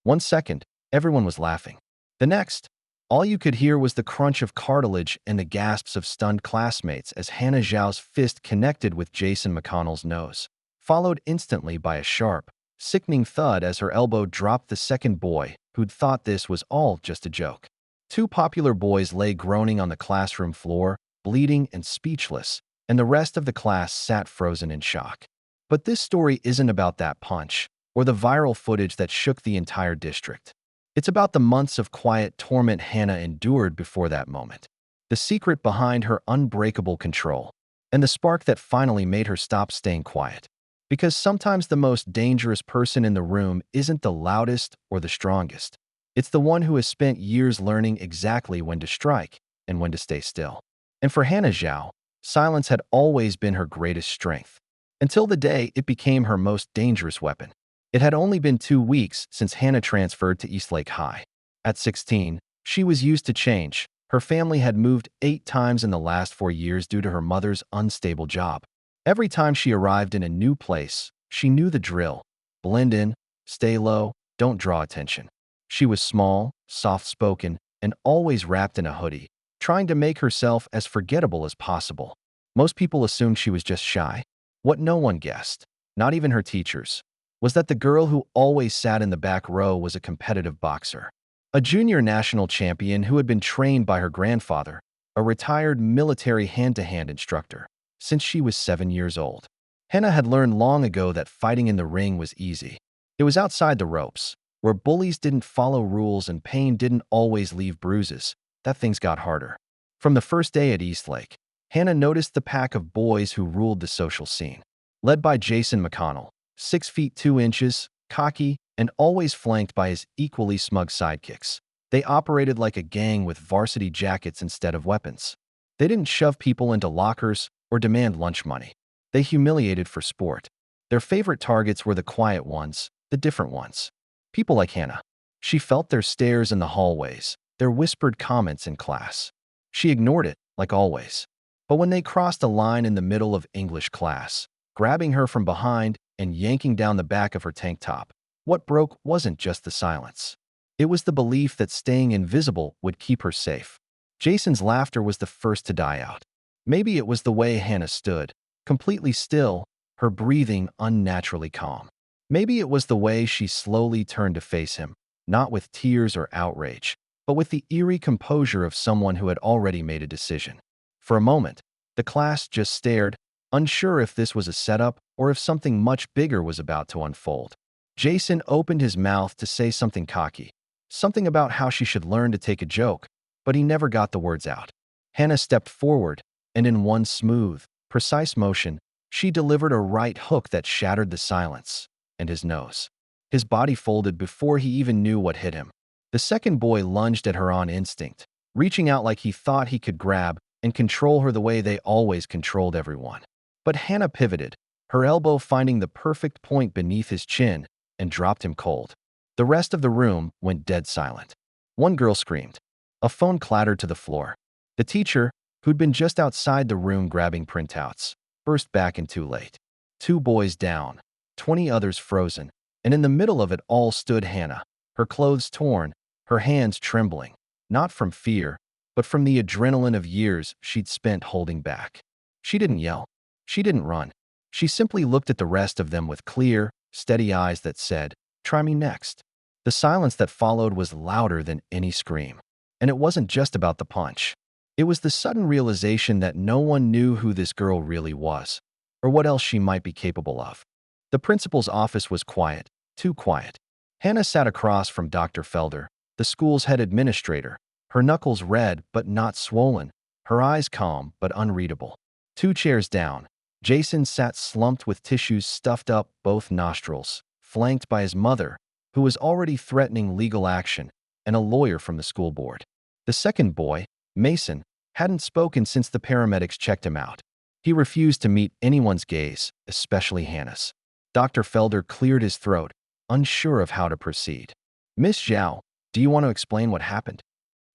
One second, everyone was laughing. The next, all you could hear was the crunch of cartilage and the gasps of stunned classmates as Hannah Zhao's fist connected with Jason McConnell's nose, followed instantly by a sharp, sickening thud as her elbow dropped the second boy, who'd thought this was all just a joke. Two popular boys lay groaning on the classroom floor, bleeding and speechless, and the rest of the class sat frozen in shock. But this story isn't about that punch, or the viral footage that shook the entire district. It's about the months of quiet torment Hannah endured before that moment, the secret behind her unbreakable control, and the spark that finally made her stop staying quiet. Because sometimes the most dangerous person in the room isn't the loudest or the strongest. It's the one who has spent years learning exactly when to strike and when to stay still. And for Hannah Zhao, silence had always been her greatest strength, until the day it became her most dangerous weapon. It had only been 2 weeks since Hannah transferred to Eastlake High. At 16, she was used to change. Her family had moved 8 times in the last 4 years due to her mother's unstable job. Every time she arrived in a new place, she knew the drill. Blend in, stay low, don't draw attention. She was small, soft-spoken, and always wrapped in a hoodie, trying to make herself as forgettable as possible. Most people assumed she was just shy. What no one guessed, not even her teachers, was that the girl who always sat in the back row was a competitive boxer. A junior national champion who had been trained by her grandfather, a retired military hand-to-hand instructor, since she was 7 years old. Hannah had learned long ago that fighting in the ring was easy. It was outside the ropes, where bullies didn't follow rules and pain didn't always leave bruises, that things got harder. From the first day at Eastlake, Hannah noticed the pack of boys who ruled the social scene. Led by Jason McConnell, 6 feet 2 inches, cocky, and always flanked by his equally smug sidekicks. They operated like a gang with varsity jackets instead of weapons. They didn't shove people into lockers or demand lunch money. They humiliated for sport. Their favorite targets were the quiet ones, the different ones. People like Hannah. She felt their stares in the hallways, their whispered comments in class. She ignored it, like always. But when they crossed a line in the middle of English class, grabbing her from behind and yanking down the back of her tank top, what broke wasn't just the silence. It was the belief that staying invisible would keep her safe. Jason's laughter was the first to die out. Maybe it was the way Hannah stood, completely still, her breathing unnaturally calm. Maybe it was the way she slowly turned to face him, not with tears or outrage, but with the eerie composure of someone who had already made a decision. For a moment, the class just stared, unsure if this was a setup or if something much bigger was about to unfold. Jason opened his mouth to say something cocky, something about how she should learn to take a joke, but he never got the words out. Hannah stepped forward, and in one smooth, precise motion, she delivered a right hook that shattered the silence and his nose. His body folded before he even knew what hit him. The second boy lunged at her on instinct, reaching out like he thought he could grab and control her the way they always controlled everyone. But Hannah pivoted, her elbow finding the perfect point beneath his chin, and dropped him cold. The rest of the room went dead silent. One girl screamed. A phone clattered to the floor. The teacher, who'd been just outside the room grabbing printouts, burst back in too late. 2 boys down, 20 others frozen, and in the middle of it all stood Hannah, her clothes torn, her hands trembling, not from fear, but from the adrenaline of years she'd spent holding back. She didn't yell. She didn't run. She simply looked at the rest of them with clear, steady eyes that said, "Try me next." The silence that followed was louder than any scream. And it wasn't just about the punch. It was the sudden realization that no one knew who this girl really was, or what else she might be capable of. The principal's office was quiet, too quiet. Hannah sat across from Dr. Felder, the school's head administrator, her knuckles red but not swollen, her eyes calm but unreadable. 2 chairs down, Jason sat slumped with tissues stuffed up both nostrils, flanked by his mother, who was already threatening legal action, and a lawyer from the school board. The second boy, Mason, hadn't spoken since the paramedics checked him out. He refused to meet anyone's gaze, especially Hannah's. Dr. Felder cleared his throat, unsure of how to proceed. "Miss Zhao, do you want to explain what happened?"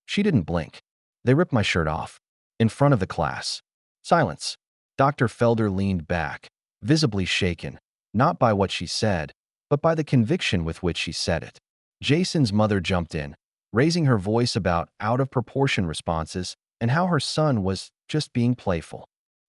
She didn't blink. "They ripped my shirt off. In front of the class." Silence. Dr. Felder leaned back, visibly shaken, not by what she said, but by the conviction with which she said it. Jason's mother jumped in, raising her voice about out-of-proportion responses and how her son was just being playful.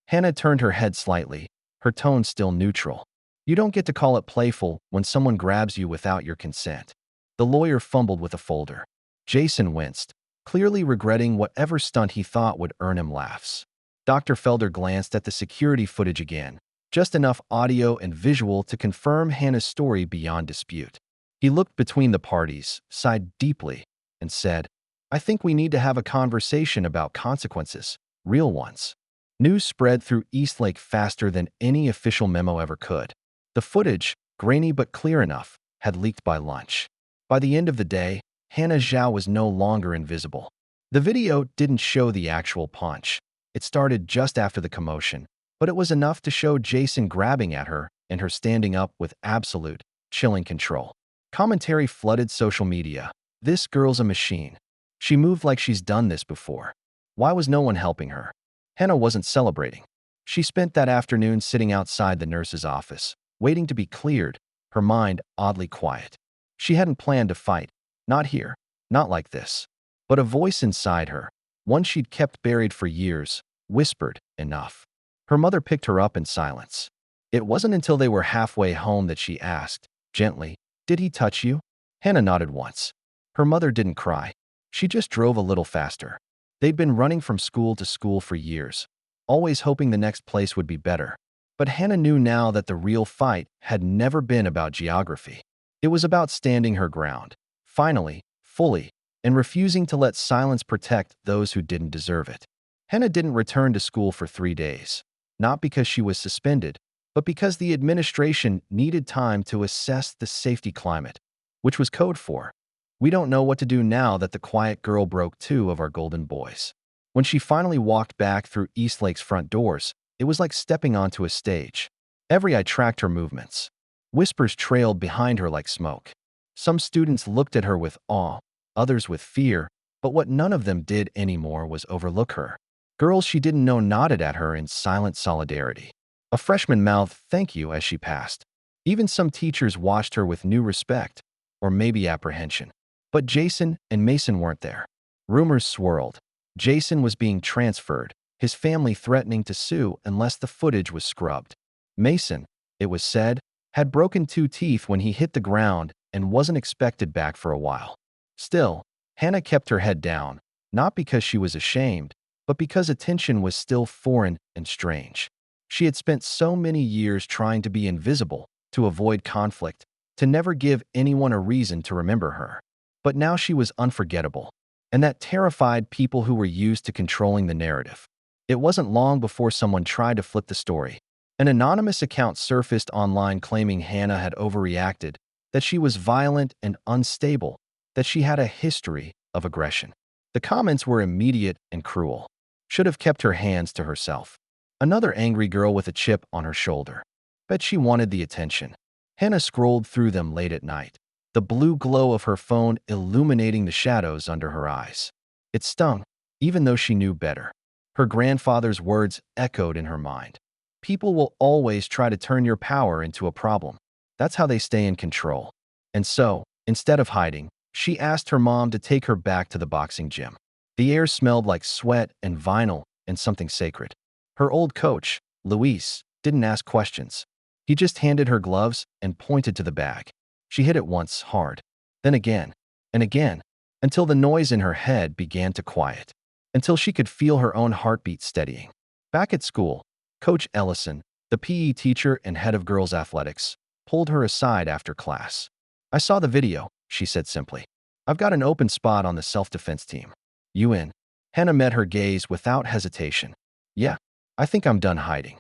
Hannah turned her head slightly, her tone still neutral. You don't get to call it playful when someone grabs you without your consent. The lawyer fumbled with a folder. Jason winced, clearly regretting whatever stunt he thought would earn him laughs. Dr. Felder glanced at the security footage again, just enough audio and visual to confirm Hannah's story beyond dispute. He looked between the parties, sighed deeply, and said, I think we need to have a conversation about consequences, real ones. News spread through Eastlake faster than any official memo ever could. The footage, grainy but clear enough, had leaked by lunch. By the end of the day, Hannah Zhao was no longer invisible. The video didn't show the actual punch. It started just after the commotion, but it was enough to show Jason grabbing at her and her standing up with absolute, chilling control. Commentary flooded social media. This girl's a machine. She moved like she's done this before. Why was no one helping her? Hannah wasn't celebrating. She spent that afternoon sitting outside the nurse's office, waiting to be cleared, her mind oddly quiet. She hadn't planned to fight. Not here. Not like this. But a voice inside her, one she'd kept buried for years, whispered, enough. Her mother picked her up in silence. It wasn't until they were halfway home that she asked, gently, Did he touch you? Hannah nodded once. Her mother didn't cry. She just drove a little faster. They'd been running from school to school for years, always hoping the next place would be better. But Hannah knew now that the real fight had never been about geography. It was about standing her ground, finally, fully, and refusing to let silence protect those who didn't deserve it. Hannah didn't return to school for 3 days, not because she was suspended, but because the administration needed time to assess the safety climate, which was code for, we don't know what to do now that the quiet girl broke 2 of our golden boys. When she finally walked back through Eastlake's front doors, it was like stepping onto a stage. Every eye tracked her movements. Whispers trailed behind her like smoke. Some students looked at her with awe, others with fear, but what none of them did anymore was overlook her. Girls she didn't know nodded at her in silent solidarity. A freshman mouthed thank you as she passed. Even some teachers watched her with new respect, or maybe apprehension. But Jason and Mason weren't there. Rumors swirled. Jason was being transferred, his family threatening to sue unless the footage was scrubbed. Mason, it was said, had broken 2 teeth when he hit the ground and wasn't expected back for a while. Still, Hannah kept her head down, not because she was ashamed, but because attention was still foreign and strange. She had spent so many years trying to be invisible, to avoid conflict, to never give anyone a reason to remember her. But now she was unforgettable, and that terrified people who were used to controlling the narrative. It wasn't long before someone tried to flip the story. An anonymous account surfaced online claiming Hannah had overreacted, that she was violent and unstable, that she had a history of aggression. The comments were immediate and cruel. Should have kept her hands to herself. Another angry girl with a chip on her shoulder. Bet she wanted the attention. Hannah scrolled through them late at night, the blue glow of her phone illuminating the shadows under her eyes. It stung, even though she knew better. Her grandfather's words echoed in her mind. People will always try to turn your power into a problem. That's how they stay in control. And so, instead of hiding, she asked her mom to take her back to the boxing gym. The air smelled like sweat and vinyl and something sacred. Her old coach, Luis, didn't ask questions. He just handed her gloves and pointed to the bag. She hit it once hard, then again, and again, until the noise in her head began to quiet, until she could feel her own heartbeat steadying. Back at school, Coach Ellison, the PE teacher and head of girls' athletics, pulled her aside after class. I saw the video, she said simply. I've got an open spot on the self-defense team. You in? Hannah met her gaze without hesitation. Yeah, I think I'm done hiding.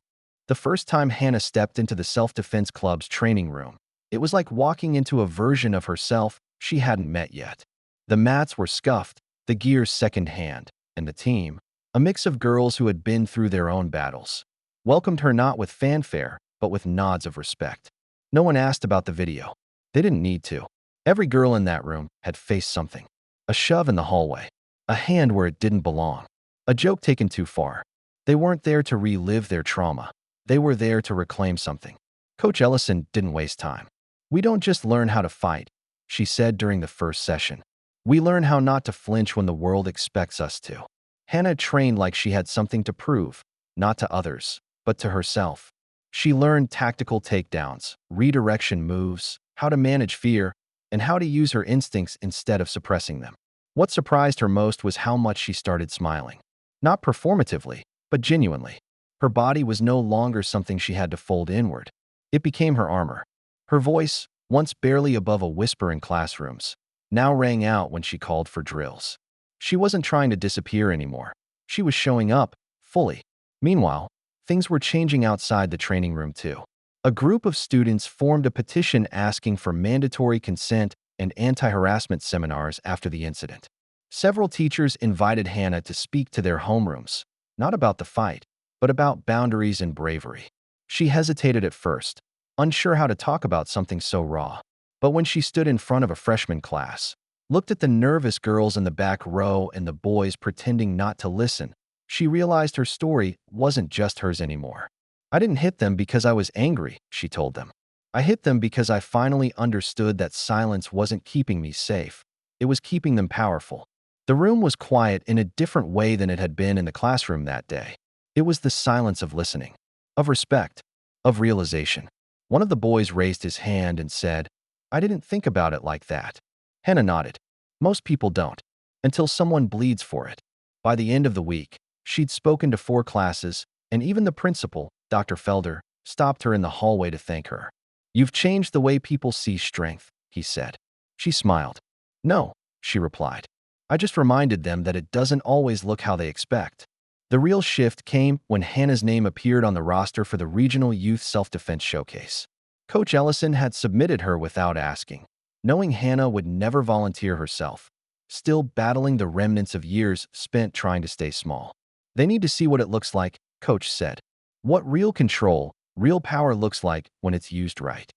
The first time Hannah stepped into the self-defense club's training room, it was like walking into a version of herself she hadn't met yet. The mats were scuffed, the gears second-hand, and the team, a mix of girls who had been through their own battles, welcomed her not with fanfare, but with nods of respect. No one asked about the video. They didn't need to. Every girl in that room had faced something. A shove in the hallway. A hand where it didn't belong. A joke taken too far. They weren't there to relive their trauma. They were there to reclaim something. Coach Ellison didn't waste time. We don't just learn how to fight. she said during the first session. We learn how not to flinch when the world expects us to. Hannah trained like she had something to prove, not to others, but to herself. She learned tactical takedowns, redirection moves, how to manage fear, and how to use her instincts instead of suppressing them. What surprised her most was how much she started smiling. Not performatively, but genuinely. Her body was no longer something she had to fold inward. It became her armor. Her voice, once barely above a whisper in classrooms, now rang out when she called for drills. She wasn't trying to disappear anymore. She was showing up, fully. Meanwhile, things were changing outside the training room too. A group of students formed a petition asking for mandatory consent and anti-harassment seminars after the incident. Several teachers invited Hannah to speak to their homerooms, not about the fight, but about boundaries and bravery. She hesitated at first, unsure how to talk about something so raw. But when she stood in front of a freshman class, looked at the nervous girls in the back row and the boys pretending not to listen, she realized her story wasn't just hers anymore. I didn't hit them because I was angry, she told them. I hit them because I finally understood that silence wasn't keeping me safe. It was keeping them powerful. The room was quiet in a different way than it had been in the classroom that day. It was the silence of listening, of respect, of realization. One of the boys raised his hand and said, I didn't think about it like that. Hannah nodded. Most people don't, until someone bleeds for it. By the end of the week, she'd spoken to 4 classes, and even the principal, Dr. Felder, stopped her in the hallway to thank her. You've changed the way people see strength, he said. She smiled. No, she replied. I just reminded them that it doesn't always look how they expect. The real shift came when Hannah's name appeared on the roster for the Regional Youth Self-Defense Showcase. Coach Ellison had submitted her without asking, knowing Hannah would never volunteer herself, still battling the remnants of years spent trying to stay small. They need to see what it looks like, Coach said. What real control, real power looks like when it's used right.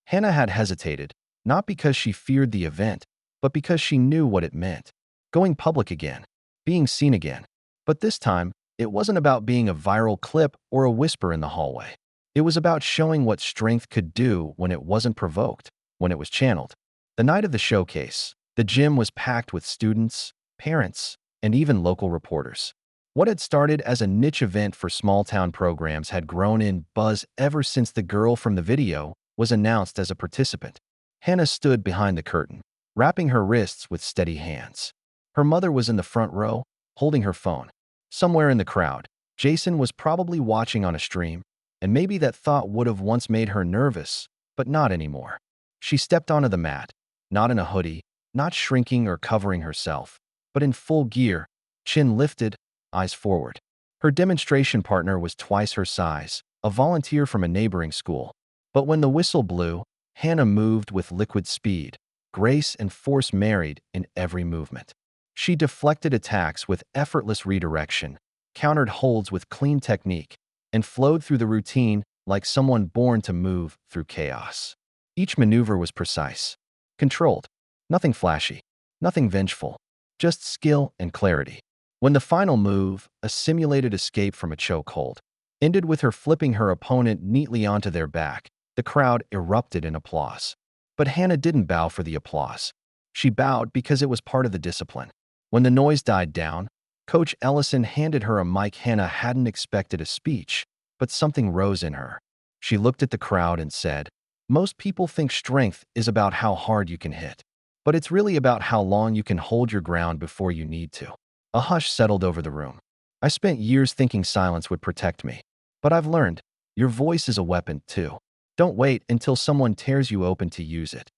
Hannah had hesitated, not because she feared the event, but because she knew what it meant. Going public again, being seen again. But this time, it wasn't about being a viral clip or a whisper in the hallway. It was about showing what strength could do when it wasn't provoked, when it was channeled. The night of the showcase, the gym was packed with students, parents, and even local reporters. What had started as a niche event for small-town programs had grown in buzz ever since the girl from the video was announced as a participant. Hannah stood behind the curtain, wrapping her wrists with steady hands. Her mother was in the front row, holding her phone. Somewhere in the crowd, Jason was probably watching on a stream, and maybe that thought would have once made her nervous, but not anymore. She stepped onto the mat, not in a hoodie, not shrinking or covering herself, but in full gear, chin lifted, eyes forward. Her demonstration partner was twice her size, a volunteer from a neighboring school. But when the whistle blew, Hannah moved with liquid speed, grace and force married in every movement. She deflected attacks with effortless redirection, countered holds with clean technique, and flowed through the routine like someone born to move through chaos. Each maneuver was precise, controlled, nothing flashy, nothing vengeful, just skill and clarity. When the final move, a simulated escape from a chokehold, ended with her flipping her opponent neatly onto their back, the crowd erupted in applause. But Hannah didn't bow for the applause. She bowed because it was part of the discipline. When the noise died down, Coach Ellison handed her a mic. Hannah hadn't expected a speech, but something rose in her. She looked at the crowd and said, most people think strength is about how hard you can hit, but it's really about how long you can hold your ground before you need to. A hush settled over the room. I spent years thinking silence would protect me, but I've learned your voice is a weapon too. Don't wait until someone tears you open to use it.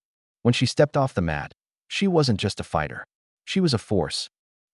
When she stepped off the mat, she wasn't just a fighter. She was a force.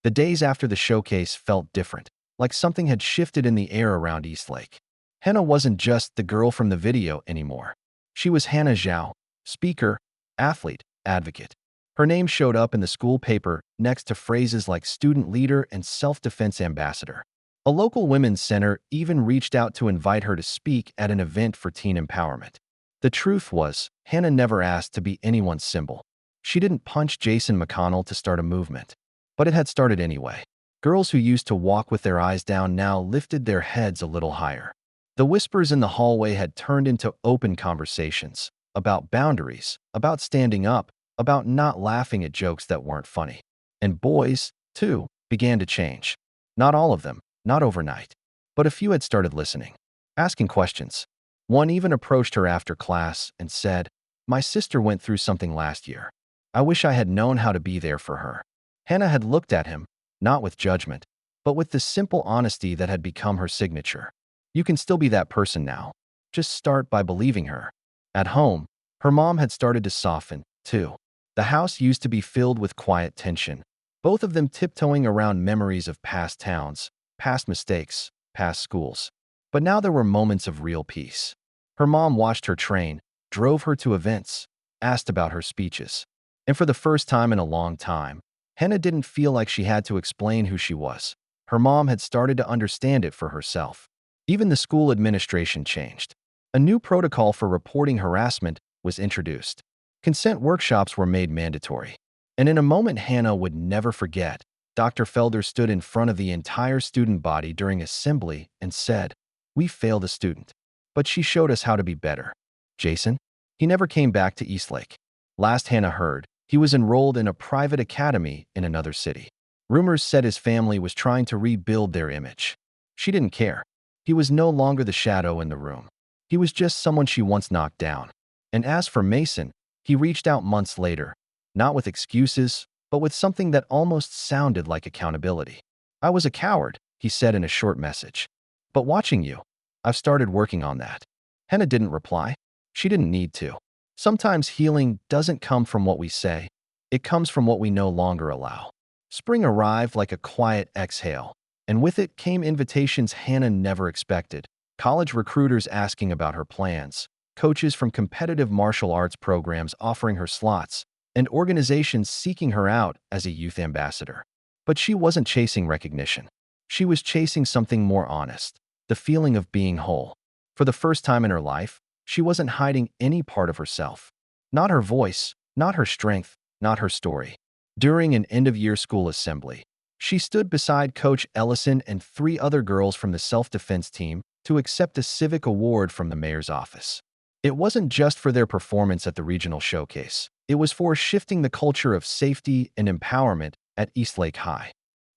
The days after the showcase felt different, like something had shifted in the air around Eastlake. Hannah wasn't just the girl from the video anymore. She was Hannah Zhao, speaker, athlete, advocate. Her name showed up in the school paper next to phrases like student leader and self-defense ambassador. A local women's center even reached out to invite her to speak at an event for teen empowerment. The truth was, Hannah never asked to be anyone's symbol. She didn't punch Jason McConnell to start a movement, but it had started anyway. Girls who used to walk with their eyes down now lifted their heads a little higher. The whispers in the hallway had turned into open conversations about boundaries, about standing up, about not laughing at jokes that weren't funny. And boys, too, began to change. Not all of them, not overnight. But a few had started listening, asking questions. One even approached her after class and said, "My sister went through something last year. I wish I had known how to be there for her." Hannah had looked at him, not with judgment, but with the simple honesty that had become her signature. You can still be that person now. Just start by believing her. At home, her mom had started to soften, too. The house used to be filled with quiet tension, both of them tiptoeing around memories of past towns, past mistakes, past schools. But now there were moments of real peace. Her mom watched her train, drove her to events, asked about her speeches. And for the first time in a long time, Hannah didn't feel like she had to explain who she was. Her mom had started to understand it for herself. Even the school administration changed. A new protocol for reporting harassment was introduced. Consent workshops were made mandatory. And in a moment Hannah would never forget, Dr. Felder stood in front of the entire student body during assembly and said, "We failed a student, but she showed us how to be better." Jason? He never came back to Eastlake. Last Hannah heard, he was enrolled in a private academy in another city. Rumors said his family was trying to rebuild their image. She didn't care. He was no longer the shadow in the room. He was just someone she once knocked down. And as for Mason, he reached out months later, not with excuses, but with something that almost sounded like accountability. "I was a coward," he said in a short message. "But watching you, I've started working on that." Hannah didn't reply. She didn't need to. Sometimes healing doesn't come from what we say. It comes from what we no longer allow. Spring arrived like a quiet exhale, and with it came invitations Hannah never expected. College recruiters asking about her plans, coaches from competitive martial arts programs offering her slots, and organizations seeking her out as a youth ambassador. But she wasn't chasing recognition. She was chasing something more honest, the feeling of being whole. For the first time in her life, she wasn't hiding any part of herself. Not her voice, not her strength, not her story. During an end-of-year school assembly, she stood beside Coach Ellison and 3 other girls from the self-defense team to accept a civic award from the mayor's office. It wasn't just for their performance at the regional showcase. It was for shifting the culture of safety and empowerment at Eastlake High.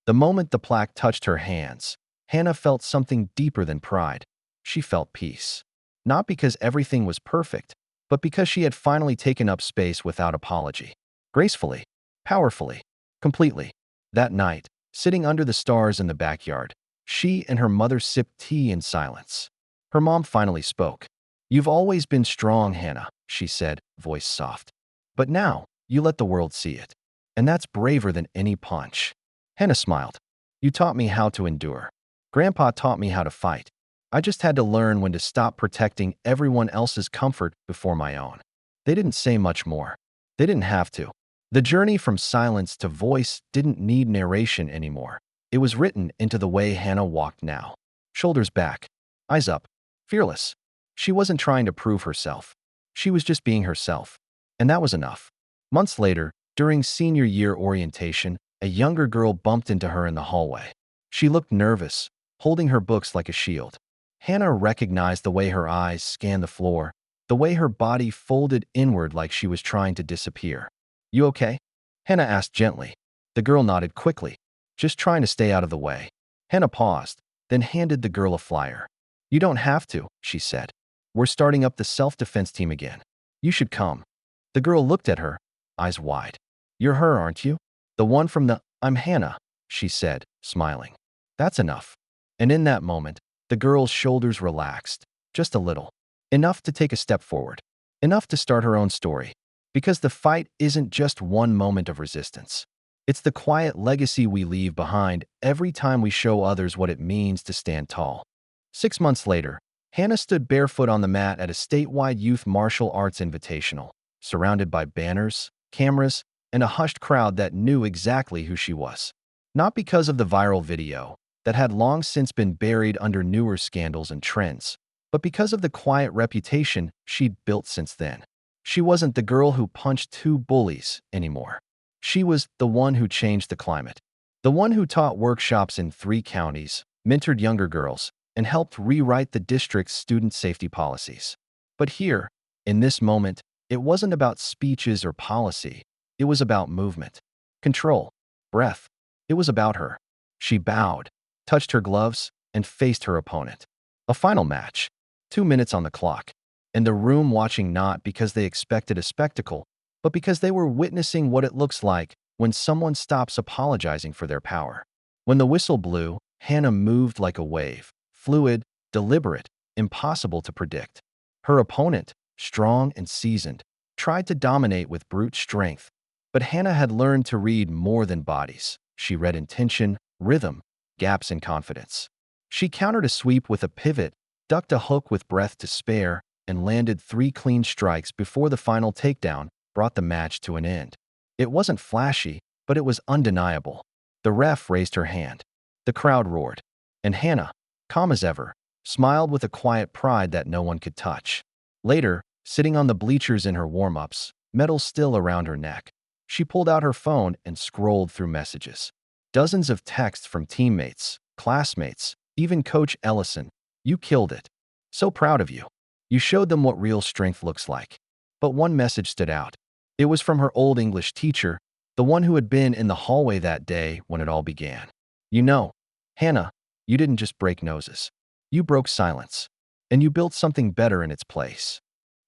The moment the plaque touched her hands, Hannah felt something deeper than pride. She felt peace. Not because everything was perfect, but because she had finally taken up space without apology. Gracefully, powerfully, completely. That night, sitting under the stars in the backyard, she and her mother sipped tea in silence. Her mom finally spoke. "You've always been strong, Hannah," she said, voice soft. "But now, you let the world see it. And that's braver than any punch." Hannah smiled. "You taught me how to endure. Grandpa taught me how to fight. I just had to learn when to stop protecting everyone else's comfort before my own." They didn't say much more. They didn't have to. The journey from silence to voice didn't need narration anymore. It was written into the way Hannah walked now. Shoulders back, eyes up, fearless. She wasn't trying to prove herself. She was just being herself. And that was enough. Months later, during senior year orientation, a younger girl bumped into her in the hallway. She looked nervous, holding her books like a shield. Hannah recognized the way her eyes scanned the floor, the way her body folded inward like she was trying to disappear. "You okay?" Hannah asked gently. The girl nodded quickly, just trying to stay out of the way. Hannah paused, then handed the girl a flyer. "You don't have to," she said. "We're starting up the self-defense team again. You should come." The girl looked at her, eyes wide. "You're her, aren't you? The one from the—" "I'm Hannah," she said, smiling. "That's enough." And in that moment, the girl's shoulders relaxed, just a little. Enough to take a step forward. Enough to start her own story. Because the fight isn't just one moment of resistance. It's the quiet legacy we leave behind every time we show others what it means to stand tall. 6 months later, Hannah stood barefoot on the mat at a statewide youth martial arts invitational, surrounded by banners, cameras, and a hushed crowd that knew exactly who she was. Not because of the viral video that had long since been buried under newer scandals and trends, but because of the quiet reputation she'd built since then. She wasn't the girl who punched 2 bullies anymore. She was the one who changed the climate. The one who taught workshops in 3 counties, mentored younger girls, and helped rewrite the district's student safety policies. But here, in this moment, it wasn't about speeches or policy. It was about movement, control, breath. It was about her. She bowed, touched her gloves, and faced her opponent. A final match. 2 minutes on the clock. And the room watching not because they expected a spectacle, but because they were witnessing what it looks like when someone stops apologizing for their power. When the whistle blew, Hannah moved like a wave, fluid, deliberate, impossible to predict. Her opponent, strong and seasoned, tried to dominate with brute strength, but Hannah had learned to read more than bodies. She read intention, rhythm, gaps in confidence. She countered a sweep with a pivot, ducked a hook with breath to spare, and landed 3 clean strikes before the final takedown brought the match to an end. It wasn't flashy, but it was undeniable. The ref raised her hand. The crowd roared. And Hannah, calm as ever, smiled with a quiet pride that no one could touch. Later, sitting on the bleachers in her warm-ups, medal still around her neck, she pulled out her phone and scrolled through messages. Dozens of texts from teammates, classmates, even Coach Ellison. You killed it. So proud of you. You showed them what real strength looks like. But one message stood out. It was from her old English teacher, the one who had been in the hallway that day when it all began. You know, Hannah, you didn't just break noses. You broke silence. And you built something better in its place.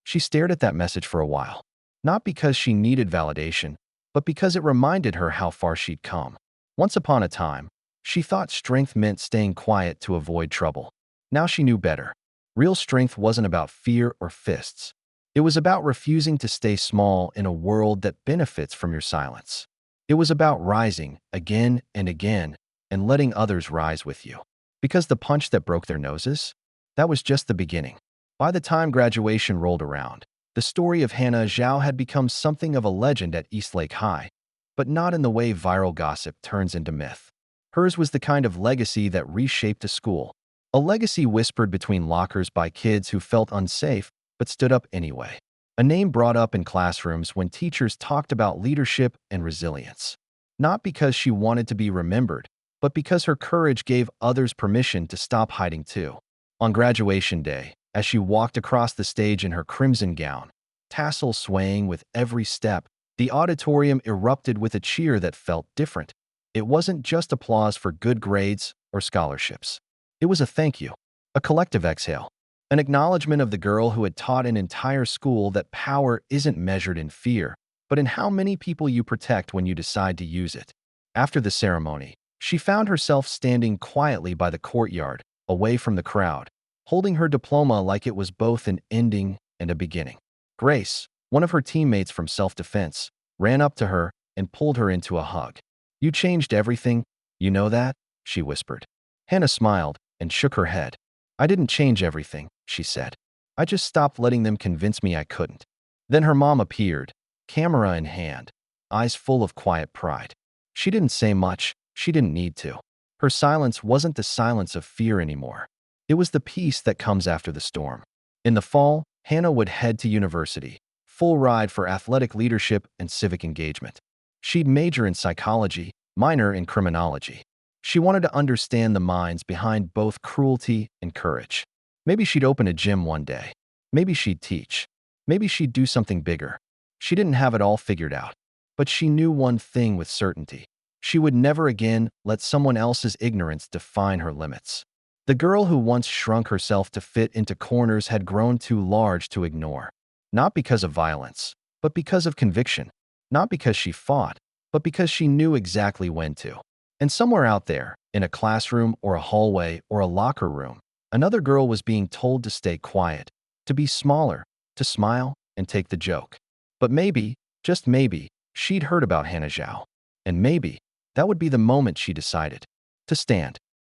She stared at that message for a while, not because she needed validation, but because it reminded her how far she'd come. Once upon a time, she thought strength meant staying quiet to avoid trouble. Now she knew better. Real strength wasn't about fear or fists. It was about refusing to stay small in a world that benefits from your silence. It was about rising again and again and letting others rise with you. Because the punch that broke their noses, that was just the beginning. By the time graduation rolled around, the story of Hannah Zhao had become something of a legend at Eastlake High, but not in the way viral gossip turns into myth. Hers was the kind of legacy that reshaped a school, a legacy whispered between lockers by kids who felt unsafe but stood up anyway. A name brought up in classrooms when teachers talked about leadership and resilience. Not because she wanted to be remembered, but because her courage gave others permission to stop hiding too. On graduation day, as she walked across the stage in her crimson gown, tassels swaying with every step, the auditorium erupted with a cheer that felt different. It wasn't just applause for good grades or scholarships. It was a thank you, a collective exhale, an acknowledgement of the girl who had taught an entire school that power isn't measured in fear, but in how many people you protect when you decide to use it. After the ceremony, she found herself standing quietly by the courtyard, away from the crowd, holding her diploma like it was both an ending and a beginning. Grace, one of her teammates from self-defense, ran up to her and pulled her into a hug. You changed everything, you know that? She whispered. Hannah smiled and shook her head. I didn't change everything, she said. I just stopped letting them convince me I couldn't. Then her mom appeared, camera in hand, eyes full of quiet pride. She didn't say much, she didn't need to. Her silence wasn't the silence of fear anymore. It was the peace that comes after the storm. In the fall, Hannah would head to university, full ride for athletic leadership and civic engagement. She'd major in psychology, minor in criminology. She wanted to understand the minds behind both cruelty and courage. Maybe she'd open a gym one day. Maybe she'd teach. Maybe she'd do something bigger. She didn't have it all figured out. But she knew one thing with certainty. She would never again let someone else's ignorance define her limits. The girl who once shrunk herself to fit into corners had grown too large to ignore. Not because of violence, but because of conviction. Not because she fought, but because she knew exactly when to. And somewhere out there, in a classroom or a hallway or a locker room, another girl was being told to stay quiet, to be smaller, to smile and take the joke. But maybe, just maybe, she'd heard about Hannah Zhao. And maybe, that would be the moment she decided to stand.